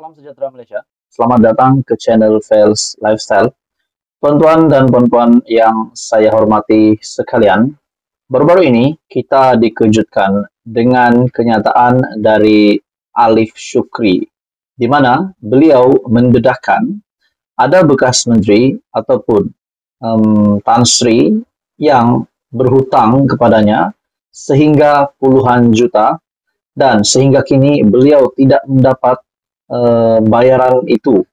Salam sejahtera Malaysia. Selamat datang ke channel Fails Lifestyle. Tuan-tuan dan puan-puan yang saya hormati sekalian, baru-baru ini kita dikejutkan dengan kenyataan dari Alif Shukri, di mana beliau mendedahkan ada bekas menteri ataupun Tan Sri yang berhutang kepadanya sehingga puluhan juta, dan sehingga kini beliau tidak mendapat bayaran itu.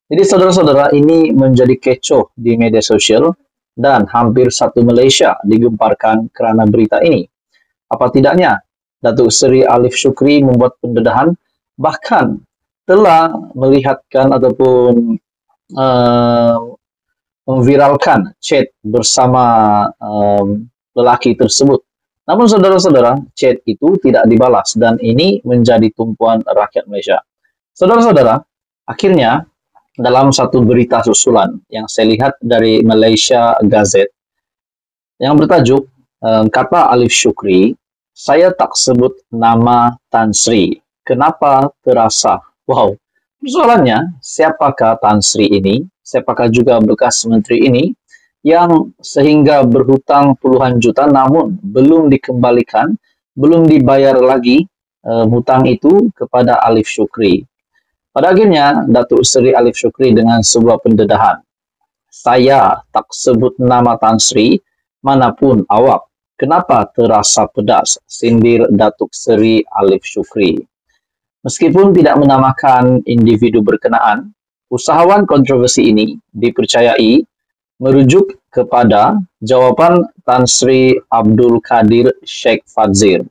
Jadi saudara-saudara, ini menjadi kecoh di media sosial dan hampir satu Malaysia digemparkan kerana berita ini. Apa tidaknya Datuk Seri Alif Shukri membuat pendedahan, bahkan telah melihatkan ataupun memviralkan chat bersama lelaki tersebut. Namun saudara-saudara, chat itu tidak dibalas dan ini menjadi tumpuan rakyat Malaysia. Saudara-saudara, akhirnya dalam satu berita susulan yang saya lihat dari Malaysia Gazette yang bertajuk kata Alif Shukri, saya tak sebut nama Tan Sri. Kenapa terasa? Wow, persoalannya siapakah Tan Sri ini? Siapakah juga bekas menteri ini yang sehingga berhutang puluhan juta namun belum dikembalikan, belum dibayar lagi hutang itu kepada Alif Shukri. Pada akhirnya, Datuk Seri Alif Shukri dengan sebuah pendedahan, saya tak sebut nama Tan Sri, manapun awak. Kenapa terasa pedas? Sindir Datuk Seri Alif Shukri. Meskipun tidak menamakan individu berkenaan, usahawan kontroversi ini dipercayai merujuk kepada jawapan Tan Sri Abdul Kadir Sheikh Fadzir.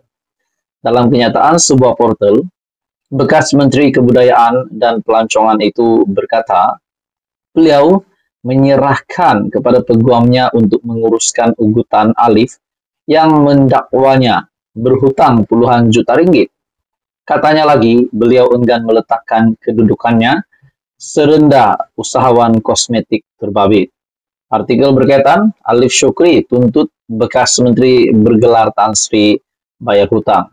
Dalam kenyataan sebuah portal, bekas Menteri Kebudayaan dan Pelancongan itu berkata, beliau menyerahkan kepada peguamnya untuk menguruskan ugutan Alif yang mendakwanya berhutang puluhan juta ringgit. Katanya lagi, beliau enggan meletakkan kedudukannya serendah usahawan kosmetik terbabit. Artikel berkaitan, Alif Shukri tuntut bekas menteri bergelar Tan Sri bayar hutang.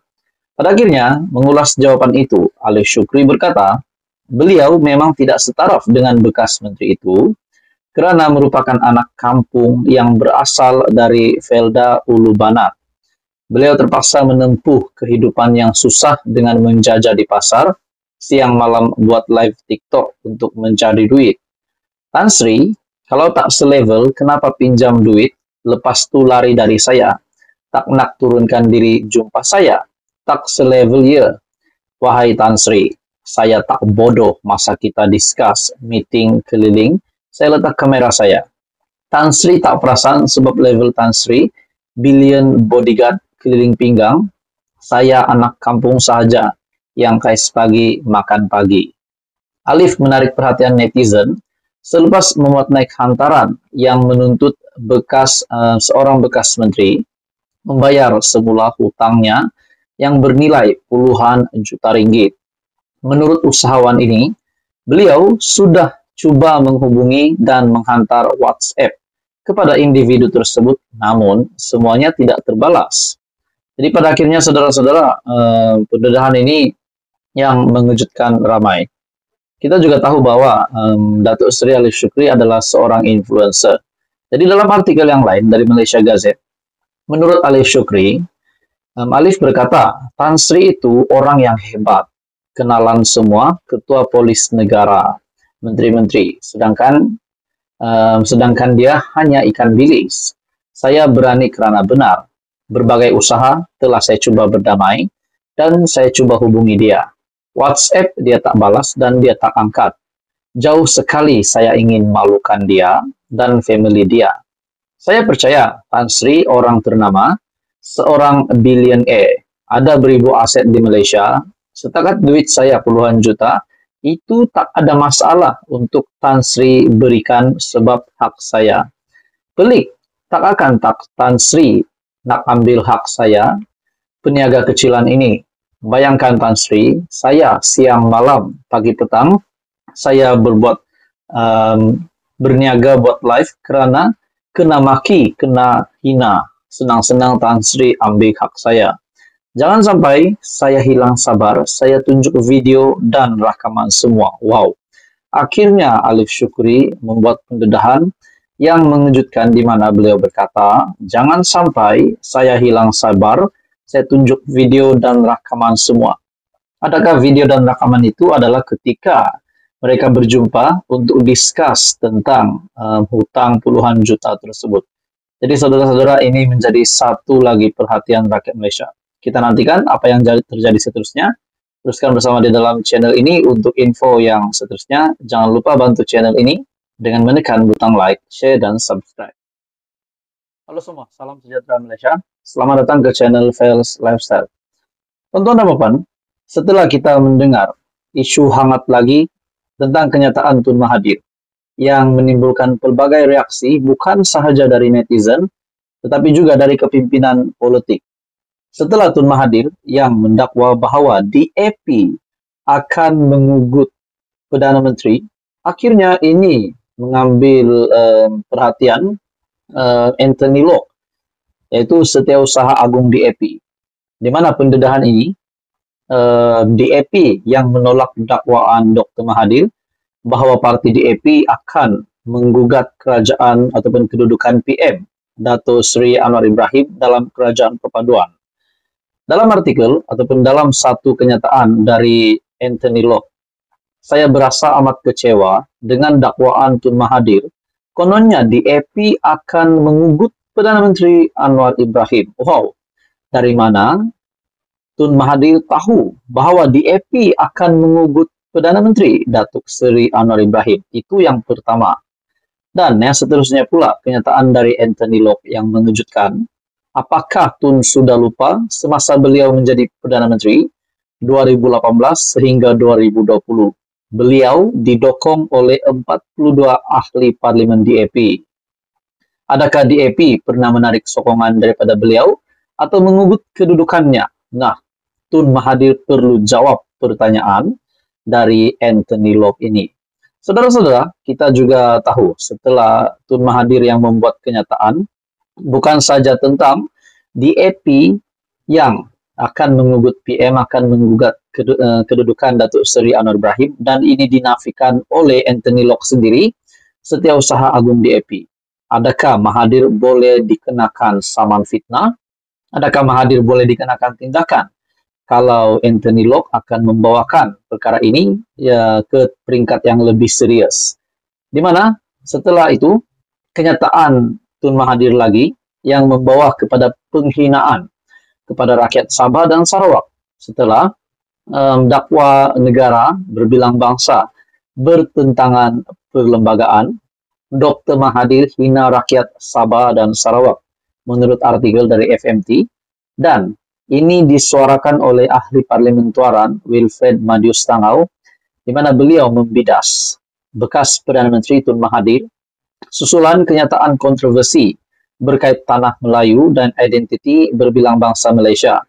Pada akhirnya, mengulas jawapan itu, Alif Shukri berkata, beliau memang tidak setaraf dengan bekas menteri itu kerana merupakan anak kampung yang berasal dari Felda Ulu Banat. Beliau terpaksa menempuh kehidupan yang susah dengan menjajah di pasar, siang malam buat live TikTok untuk mencari duit. Tan Sri, kalau tak selevel, kenapa pinjam duit, lepas tu lari dari saya? Tak nak turunkan diri jumpa saya? Tak selevel ya. Wahai Tan Sri, saya tak bodoh masa kita discuss meeting keliling, saya letak kamera saya. Tan Sri tak perasan sebab level Tan Sri, billion bodyguard keliling pinggang, saya anak kampung sahaja yang kais pagi makan pagi. Alif menarik perhatian netizen selepas memuat naik hantaran yang menuntut seorang bekas menteri membayar semula hutangnya yang bernilai puluhan juta ringgit. Menurut usahawan ini, beliau sudah cuba menghubungi dan menghantar WhatsApp kepada individu tersebut, namun semuanya tidak terbalas. Jadi pada akhirnya saudara-saudara, pendedahan ini yang mengejutkan ramai. Kita juga tahu bahwa Datuk Seri Alif Shukri adalah seorang influencer. Jadi dalam artikel yang lain dari Malaysia Gazette, menurut Alif Shukri, Alif berkata, Tan Sri itu orang yang hebat, kenalan semua ketua polis negara, menteri-menteri, sedangkan dia hanya ikan bilis. Saya berani kerana benar. Berbagai usaha telah saya cuba berdamai dan saya cuba hubungi dia. WhatsApp dia tak balas dan dia tak angkat. Jauh sekali saya ingin malukan dia dan family dia. Saya percaya Tan Sri orang ternama, seorang billionaire, ada beribu aset di Malaysia, setakat duit saya puluhan juta, itu tak ada masalah untuk Tan Sri berikan sebab hak saya. Pelik, tak akan Tan Sri nak ambil hak saya, peniaga kecilan ini. Bayangkan Tan Sri, saya siang malam, pagi petang, saya berniaga buat live kerana kena maki, kena hina. Senang-senang Tan Sri ambil hak saya. Jangan sampai saya hilang sabar, saya tunjuk video dan rakaman semua. Wow. Akhirnya Alif Syukri membuat pendedahan yang mengejutkan di mana beliau berkata, jangan sampai saya hilang sabar, saya tunjuk video dan rakaman semua. Adakah video dan rakaman itu adalah ketika mereka berjumpa untuk discuss tentang hutang puluhan juta tersebut. Jadi saudara-saudara, ini menjadi satu lagi perhatian rakyat Malaysia. Kita nantikan apa yang terjadi seterusnya. Teruskan bersama di dalam channel ini untuk info yang seterusnya. Jangan lupa bantu channel ini dengan menekan butang like, share, dan subscribe. Halo semua, salam sejahtera Malaysia. Selamat datang ke channel Fails Lifestyle. Tonton dan Bapak, setelah kita mendengar isu hangat lagi tentang kenyataan Tun Mahathir yang menimbulkan pelbagai reaksi bukan sahaja dari netizen, tetapi juga dari kepimpinan politik. Setelah Tun Mahathir yang mendakwa bahawa DAP akan mengugut Perdana Menteri, akhirnya ini mengambil perhatian Anthony Locke, yaitu Setiausaha Agung DAP. Di mana pendedahan ini, DAP yang menolak dakwaan Dr. Mahathir bahawa parti DAP akan menggugat kerajaan ataupun kedudukan PM Dato' Seri Anwar Ibrahim dalam kerajaan perpaduan. Dalam artikel ataupun dalam satu kenyataan dari Anthony Locke, saya berasa amat kecewa dengan dakwaan Tun Mahathir. Kononnya DAP akan mengugut Perdana Menteri Anwar Ibrahim. Wow, dari mana Tun Mahathir tahu bahawa DAP akan mengugut Perdana Menteri Datuk Seri Anwar Ibrahim? Itu yang pertama. Dan yang seterusnya pula kenyataan dari Anthony Locke yang mengejutkan. Apakah Tun sudah lupa semasa beliau menjadi Perdana Menteri 2018 sehingga 2020? Beliau didokong oleh 42 ahli parlimen DAP. Adakah DAP pernah menarik sokongan daripada beliau atau mengugut kedudukannya? Nah, Tun Mahathir perlu jawab pertanyaan dari Anthony Locke ini. Saudara-saudara, kita juga tahu setelah Tun Mahathir yang membuat kenyataan, bukan saja tentang DAP yang akan mengugut PM, akan menggugat kedudukan Datuk Seri Anwar Ibrahim, dan ini dinafikan oleh Anthony Locke sendiri, Setiausaha Agung DAP. Adakah Mahathir boleh dikenakan saman fitnah? Adakah Mahathir boleh dikenakan tindakan? Kalau Anthony Locke akan membawakan perkara ini ya, ke peringkat yang lebih serius. Di mana setelah itu kenyataan Tun Mahathir lagi yang membawa kepada penghinaan kepada rakyat Sabah dan Sarawak setelah dakwa negara berbilang bangsa bertentangan perlembagaan. Dr. Mahathir hina rakyat Sabah dan Sarawak menurut artikel dari FMT, dan ini disuarakan oleh ahli parlimen Tuaran Wilfred Madius Tangau, di mana beliau membidas bekas Perdana Menteri Tun Mahathir susulan kenyataan kontroversi berkait tanah Melayu dan identiti berbilang bangsa Malaysia,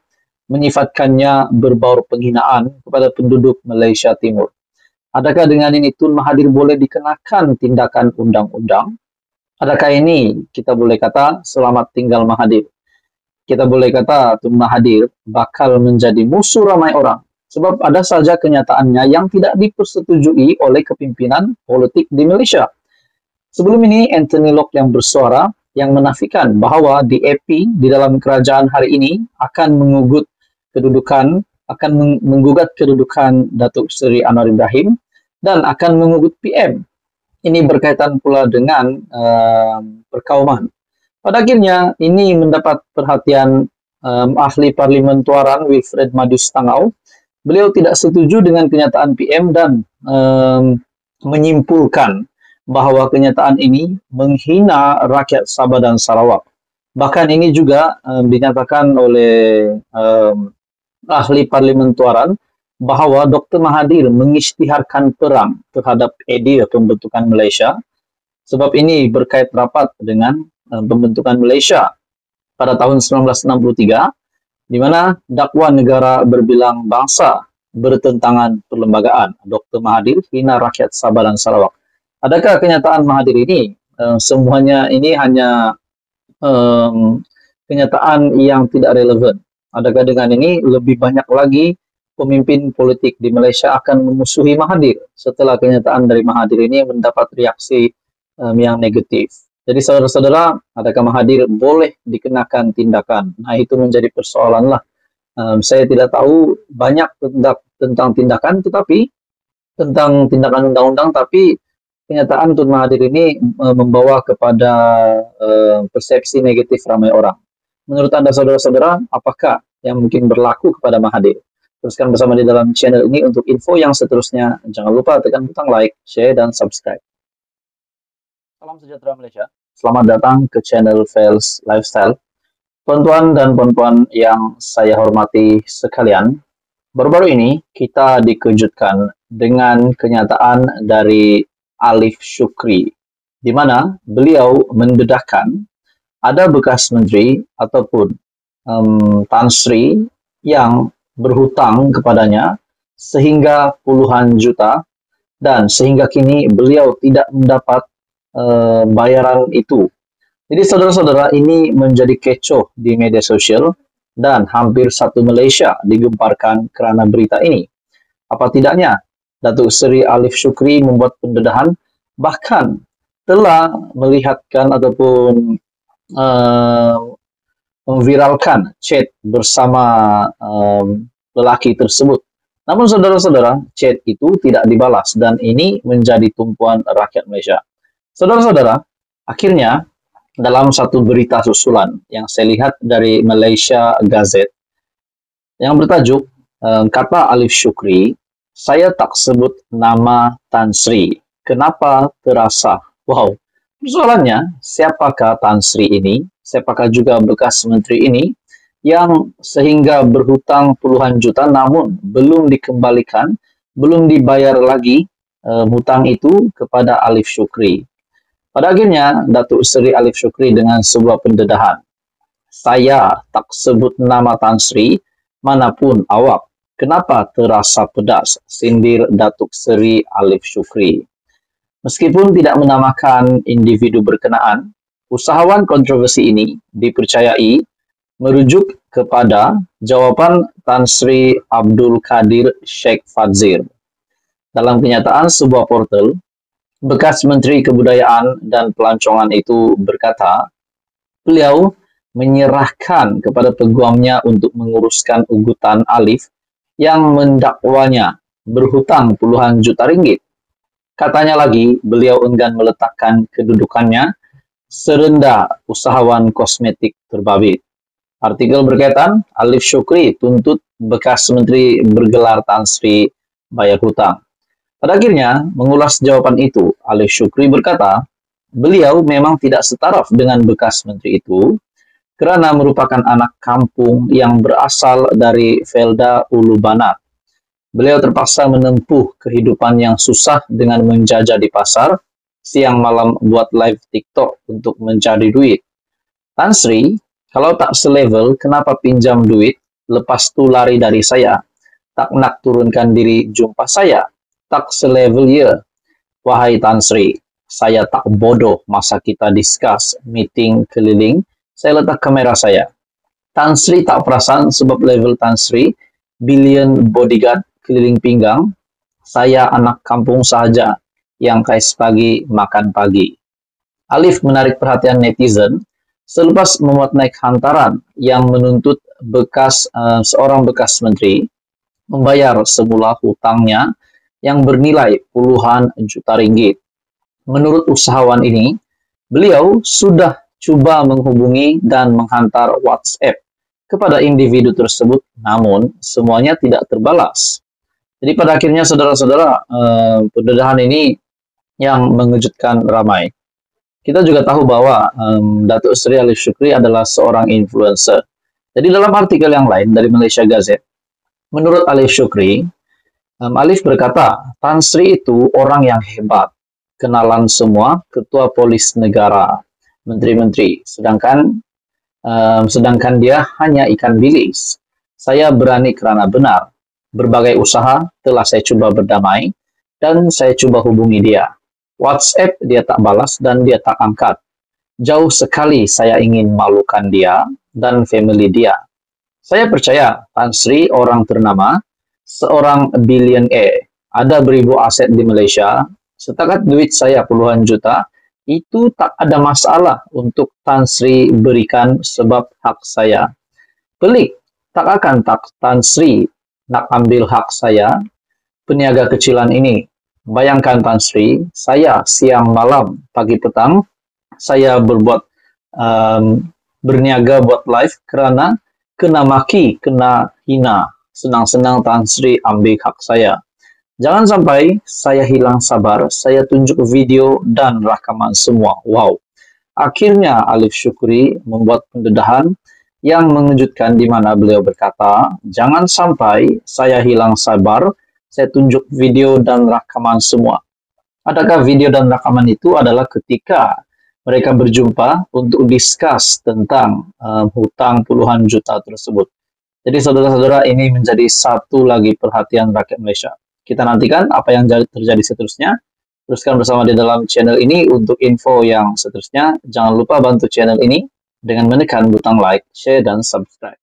menyifatkannya berbaur penghinaan kepada penduduk Malaysia Timur. Adakah dengan ini Tun Mahathir boleh dikenakan tindakan undang-undang? Adakah ini kita boleh kata selamat tinggal Mahathir? Kita boleh kata Tun Mahathir bakal menjadi musuh ramai orang sebab ada saja kenyataannya yang tidak dipersetujui oleh kepimpinan politik di Malaysia. Sebelum ini, Anthony Locke yang bersuara yang menafikan bahawa DAP di dalam kerajaan hari ini akan menggugat kedudukan Datuk Seri Anwar Ibrahim dan akan mengugut PM. Ini berkaitan pula dengan perkauman. Pada akhirnya, ini mendapat perhatian ahli parlimen Tuaran Wilfred Madius Tangau. Beliau tidak setuju dengan kenyataan PM dan menyimpulkan bahawa kenyataan ini menghina rakyat Sabah dan Sarawak. Bahkan ini juga dinyatakan oleh ahli parlimen Tuaran bahawa Dr. Mahathir mengisytiharkan perang terhadap idea pembentukan Malaysia, sebab ini berkait rapat dengan pembentukan Malaysia pada tahun 1963, di mana dakwa negara berbilang bangsa bertentangan perlembagaan. Dr. Mahathir hina rakyat Sabah dan Sarawak. Adakah kenyataan Mahathir ini semuanya ini hanya kenyataan yang tidak relevan adakah dengan ini lebih banyak lagi pemimpin politik di Malaysia akan memusuhi Mahathir setelah kenyataan dari Mahathir ini mendapat reaksi yang negatif. Jadi saudara-saudara, adakah Mahathir boleh dikenakan tindakan? Nah, itu menjadi persoalan lah. Saya tidak tahu banyak tentang tindakan, tetapi tentang tindakan undang-undang, tapi kenyataan Tun Mahathir ini membawa kepada persepsi negatif ramai orang. Menurut Anda saudara-saudara, apakah yang mungkin berlaku kepada Mahathir? Teruskan bersama di dalam channel ini untuk info yang seterusnya. Jangan lupa tekan butang like, share, dan subscribe. Salam sejahtera Malaysia. Selamat datang ke channel Fels Lifestyle. Tuan-tuan dan puan-puan yang saya hormati sekalian, baru-baru ini kita dikejutkan dengan kenyataan dari Alif Shukri, di mana beliau mendedahkan ada bekas menteri ataupun Tan Sri yang berhutang kepadanya sehingga puluhan juta, dan sehingga kini beliau tidak mendapat bayaran itu. Jadi saudara-saudara, ini menjadi kecoh di media sosial dan hampir satu Malaysia digemparkan kerana berita ini. Apa tidaknya Datuk Seri Alif Shukri membuat pendedahan, bahkan telah melihatkan ataupun memviralkan chat bersama lelaki tersebut. Namun saudara-saudara, chat itu tidak dibalas dan ini menjadi tumpuan rakyat Malaysia. Saudara-saudara, akhirnya dalam satu berita susulan yang saya lihat dari Malaysia Gazette yang bertajuk kata Alif Shukri, saya tak sebut nama Tan Sri. Kenapa terasa? Wow, persoalannya, siapakah Tan Sri ini? Siapakah juga bekas menteri ini yang sehingga berhutang puluhan juta namun belum dikembalikan, belum dibayar lagi hutang itu kepada Alif Shukri. Pada akhirnya, Datuk Seri Alif Shukri dengan sebuah pendedahan, saya tak sebut nama Tan Sri, manapun awak. Kenapa terasa pedas? Sindir Datuk Seri Alif Shukri. Meskipun tidak menamakan individu berkenaan, usahawan kontroversi ini dipercayai merujuk kepada jawapan Tan Sri Abdul Kadir Sheikh Fadzir. Dalam kenyataan sebuah portal, bekas Menteri Kebudayaan dan Pelancongan itu berkata, beliau menyerahkan kepada peguamnya untuk menguruskan ugutan Alif yang mendakwanya berhutang puluhan juta ringgit. Katanya lagi, beliau enggan meletakkan kedudukannya serendah usahawan kosmetik terbabit. Artikel berkaitan, Alif Shukri tuntut bekas Menteri bergelar Tan Sri bayar hutang. Pada akhirnya, mengulas jawaban itu, Alif Shukri berkata, beliau memang tidak setaraf dengan bekas menteri itu kerana merupakan anak kampung yang berasal dari Felda Ulu Banat. Beliau terpaksa menempuh kehidupan yang susah dengan menjajah di pasar, siang malam buat live TikTok untuk mencari duit. Tan Sri, kalau tak selevel, kenapa pinjam duit, lepas tu lari dari saya? Tak nak turunkan diri jumpa saya? Tak selevel ya. Wahai Tan Sri, saya tak bodoh masa kita discuss meeting keliling, saya letak kamera saya. Tan Sri tak perasan sebab level Tan Sri, billion bodyguard keliling pinggang, saya anak kampung sahaja yang kais pagi makan pagi. Alif menarik perhatian netizen selepas memuat naik hantaran yang menuntut seorang bekas menteri membayar semula hutangnya yang bernilai puluhan juta ringgit. Menurut usahawan ini, beliau sudah cuba menghubungi dan menghantar WhatsApp kepada individu tersebut, namun semuanya tidak terbalas. Jadi pada akhirnya saudara-saudara, pendedahan ini yang mengejutkan ramai. Kita juga tahu bahwa Datuk Seri Alif Shukri adalah seorang influencer. Jadi dalam artikel yang lain dari Malaysia Gazette, menurut Alif Shukri, Alif berkata, Tan Sri itu orang yang hebat, kenalan semua ketua polis negara, menteri-menteri, sedangkan dia hanya ikan bilis. Saya berani kerana benar. Berbagai usaha telah saya cuba berdamai dan saya cuba hubungi dia. WhatsApp dia tak balas dan dia tak angkat. Jauh sekali saya ingin malukan dia dan family dia. Saya percaya Tan Sri orang ternama, seorang billionaire, ada beribu aset di Malaysia, setakat duit saya puluhan juta, itu tak ada masalah untuk Tan Sri berikan sebab hak saya. Pelik, tak akan Tan Sri nak ambil hak saya, peniaga kecilan ini. Bayangkan Tan Sri, saya siang malam, pagi petang, saya um, berniaga buat live kerana kena maki, kena hina. Senang-senang Tan Sri ambil hak saya. Jangan sampai saya hilang sabar, saya tunjuk video dan rakaman semua. Wow. Akhirnya Alif Syukri membuat pendedahan yang mengejutkan di mana beliau berkata, jangan sampai saya hilang sabar, saya tunjuk video dan rakaman semua. Adakah video dan rakaman itu adalah ketika mereka berjumpa untuk discuss tentang hutang puluhan juta tersebut. Jadi saudara-saudara, ini menjadi satu lagi perhatian rakyat Malaysia. Kita nantikan apa yang terjadi seterusnya. Teruskan bersama di dalam channel ini untuk info yang seterusnya. Jangan lupa bantu channel ini dengan menekan butang like, share, dan subscribe.